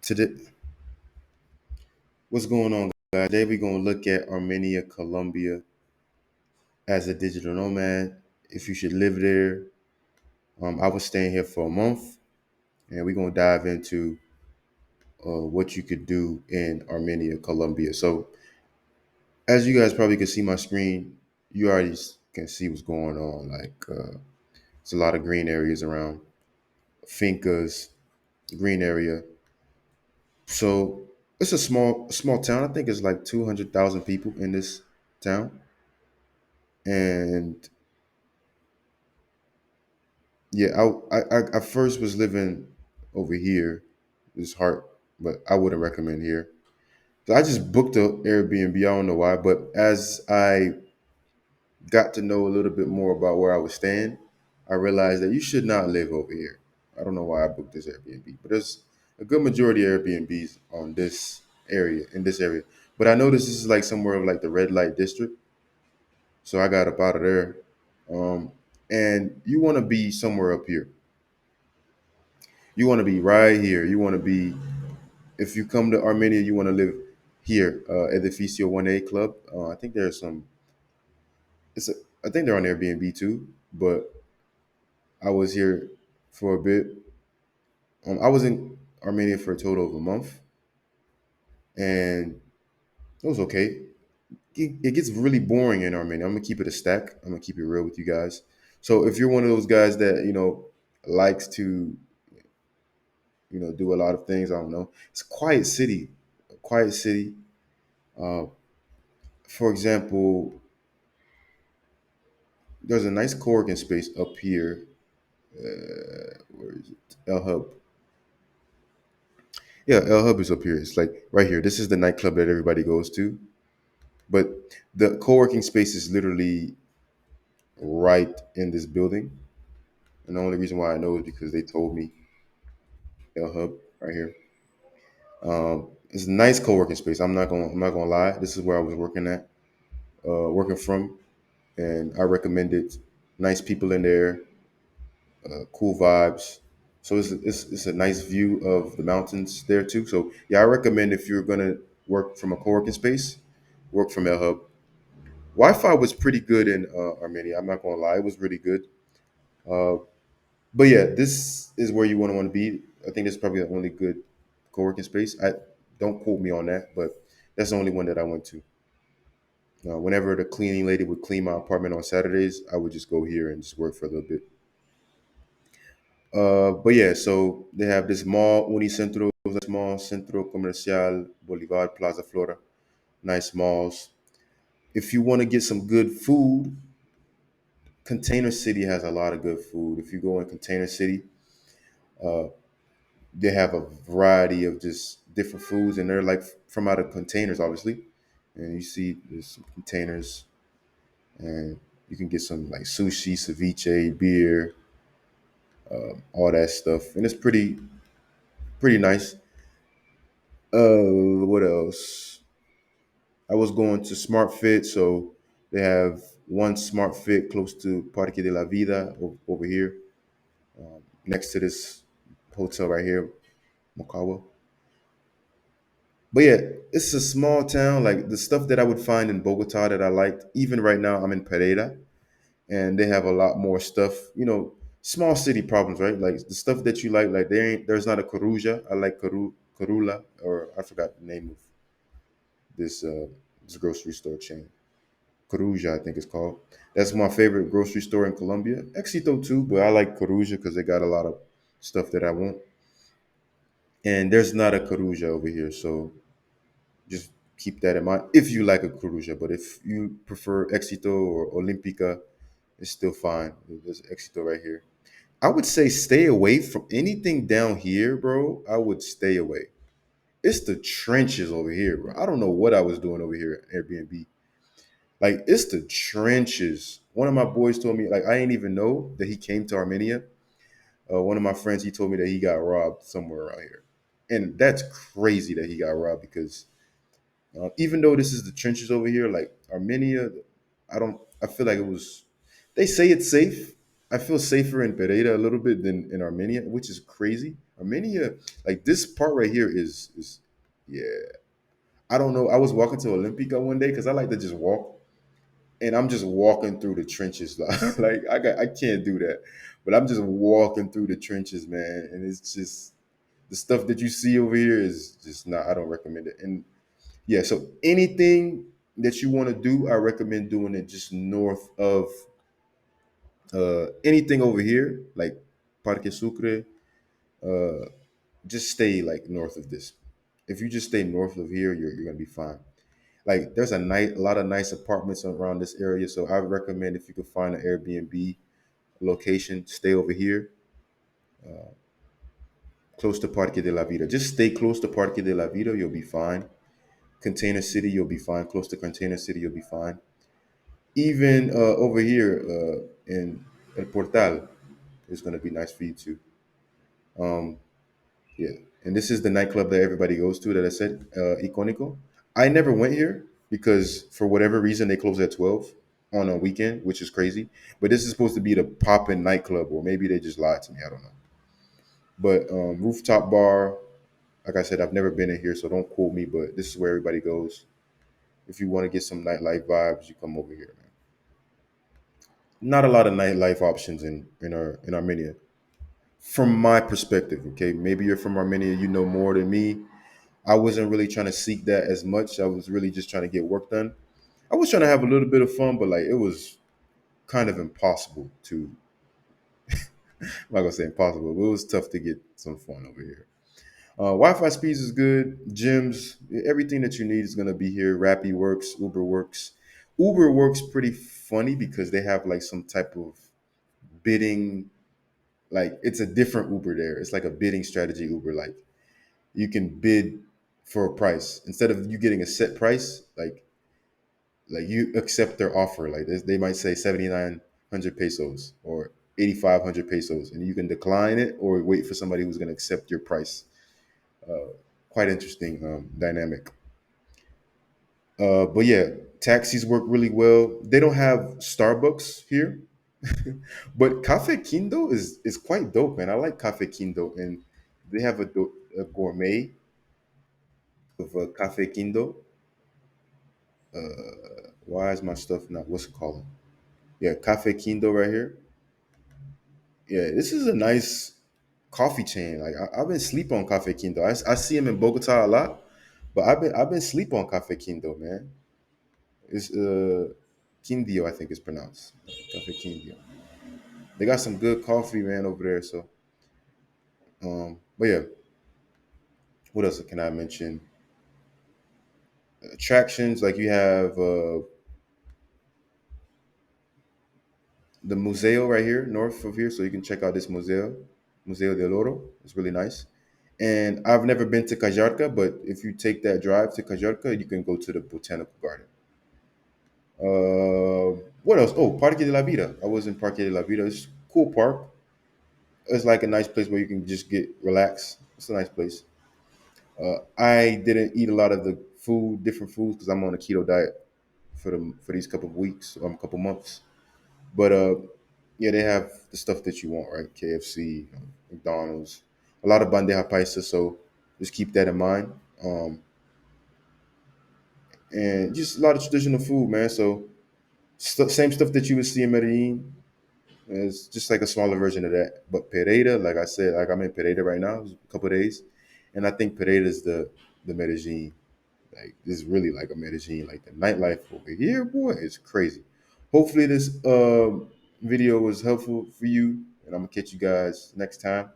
Today, what's going on, guys? Today we're gonna look at Armenia, Colombia as a digital nomad. If you should live there, I was staying here for a month, and we're gonna dive into what you could do in Armenia, Colombia. So, as you guys probably can see my screen, you already can see what's going on. It's a lot of green areas around, fincas, green area. So it's a small town. I think it's like 200,000 people in this town, and yeah, I first was living over here, this heart, but I wouldn't recommend here. So I just booked a Airbnb. I don't know why, but as I got to know a little bit more about where I was staying, I realized that you should not live over here. I don't know why I booked this Airbnb, but there's a good majority of Airbnbs on this area in this area. But I noticed this is like somewhere of like the red light district, so I got up out of there. Um, and you want to be somewhere up here. You want to be right here. You want to be, if you come to Armenia, you want to live here, Edificio 1A Club. I think there's some, it's a, I think they're on Airbnb too, but I was here for a bit. I was in Armenia for a total of a month, and it was okay. It gets really boring in Armenia. I'm gonna keep it a stack. I'm gonna keep it real with you guys. So if you're one of those guys that likes to do a lot of things, I don't know. It's a quiet city, a quiet city. Uh, for example, there's a nice co-working space up here. Where is it? El Hub. Yeah, El Hub is up here. It's like right here. This is the nightclub that everybody goes to. But the co-working space is literally right in this building. And the only reason why I know is because they told me El Hub right here. It's a nice co-working space. I'm not gonna lie. This is where I was working from, and I recommend it. Nice people in there, cool vibes. So it's a nice view of the mountains there too. So yeah, I recommend if you're gonna work from a co-working space, work from El Hub. Wi-Fi was pretty good in Armenia. I'm not gonna lie, it was really good. Uh, but yeah, this is where you want to be. I think this is probably the only good co-working space. I don't quote me on that, but that's the only one that I went to. Whenever the cleaning lady would clean my apartment on Saturdays, I would just go here and just work for a little bit. But yeah, so they have this mall, Unicentro, mall, Centro Comercial Bolivar, Plaza Flora, nice malls. If you want to get some good food, Container City has a lot of good food. If you go in Container City, uh, they have a variety of just different foods, and they're like from out of containers, obviously. And you see there's some containers, and you can get some like sushi, ceviche, beer, all that stuff, and it's pretty nice. What else? I was going to Smart Fit, so they have one Smart Fit close to Parque de la Vida over here, next to this hotel right here, Mokawa. But yeah, it's a small town. Like the stuff that I would find in Bogota that I liked, even right now, I'm in Pereira, and they have a lot more stuff. Small city problems, right? Like the stuff that you like there's not a Coruja. I like Corula, or I forgot the name of this this grocery store chain. Coruja, I think it's called. That's my favorite grocery store in Colombia. Éxito too, but I like Coruja because they got a lot of stuff that I want. And there's not a Coruja over here, so just keep that in mind if you like a Coruja. But if you prefer Éxito or Olímpica, it's still fine. There's Éxito right here. I would say stay away from anything down here, bro. I would stay away. It's the trenches over here, bro. I don't know what I was doing over here at Airbnb. Like it's the trenches. One of my boys told me, like I didn't even know that he came to Armenia. One of my friends, he told me that he got robbed somewhere around here, and that's crazy that he got robbed because even though this is the trenches over here, like Armenia, I don't. I feel like it was. They say it's safe. I feel safer in Pereira a little bit than in Armenia, which is crazy. Armenia, like this part right here is yeah. I don't know. I was walking to Olympica one day because I like to just walk, and I'm just walking through the trenches. Like I can't do that, but I'm just walking through the trenches, man. And it's just the stuff that you see over here is just not. I don't recommend it. And yeah, so anything that you want to do, I recommend doing it just north of anything over here, like Parque Sucre. Uh, just stay like north of this. If you just stay north of here, you're gonna be fine. Like there's a lot of nice apartments around this area, so I would recommend if you could find an Airbnb location, stay over here, close to Parque de la Vida. Just stay close to Parque de la Vida, you'll be fine. Container City, you'll be fine. Close to Container City, you'll be fine. Even over here in El Portal is going to be nice for you too. Um, yeah, and this is the nightclub that everybody goes to that I said, Iconico. I never went here because for whatever reason they close at 12 on a weekend, which is crazy. But this is supposed to be the poppin' nightclub, or maybe they just lied to me. I don't know. But rooftop bar, like I said, I've never been in here, so don't quote me. But this is where everybody goes. If you want to get some nightlife vibes, you come over here, man. Not a lot of nightlife options in Armenia, from my perspective. Okay, maybe you're from Armenia, you know more than me. I wasn't really trying to seek that as much. I was really just trying to get work done. I was trying to have a little bit of fun, but like it was kind of impossible to. I'm not gonna say impossible, but it was tough to get some fun over here. Wi-Fi speeds is good. Gyms, everything that you need is gonna be here. Rappi works, Uber works. Uber works pretty funny because they have like some type of bidding. Like it's a different Uber there. It's like a bidding strategy Uber. Like you can bid for a price instead of you getting a set price. Like you accept their offer. Like they might say 7,900 pesos or 8,500 pesos, and you can decline it or wait for somebody who's going to accept your price. Quite interesting dynamic. But yeah, taxis work really well. They don't have Starbucks here, but Cafe Kindo is quite dope, man. I like Cafe Kindo, and they have a gourmet of Cafe Kindo. Why is my stuff not? What's it called? Yeah, Cafe Kindo right here. Yeah, this is a nice coffee chain. Like I've been sleep on Cafe Kindo. I see him in Bogota a lot, but I've been sleep on Cafe Kindo, man. It's Quindio, I think it's pronounced. Cafe Quindio. They got some good coffee, man, over there. So, but yeah, what else can I mention? Attractions like you have the museo right here, north of here, so you can check out this Museo del Oro. It's really nice. And I've never been to Cajarca, but if you take that drive to Cajarca, you can go to the botanical garden. What else? Oh, Parque de la Vida. I was in Parque de la Vida. It's a cool park. It's like a nice place where you can just get relaxed. It's a nice place. I didn't eat a lot of the different foods, because I'm on a keto diet for these couple of weeks, couple months. But yeah, they have the stuff that you want, right? KFC, McDonald's, a lot of bandeja paisa. So just keep that in mind. And just a lot of traditional food, man. So same stuff that you would see in Medellin. It's just like a smaller version of that. But Pereira, like I said, like I'm in Pereira right now, a couple of days, and I think Pereira is the Medellin. Like it's really like a Medellin. Like the nightlife over here, boy, it's crazy. Hopefully this video was helpful for you, and I'm gonna catch you guys next time.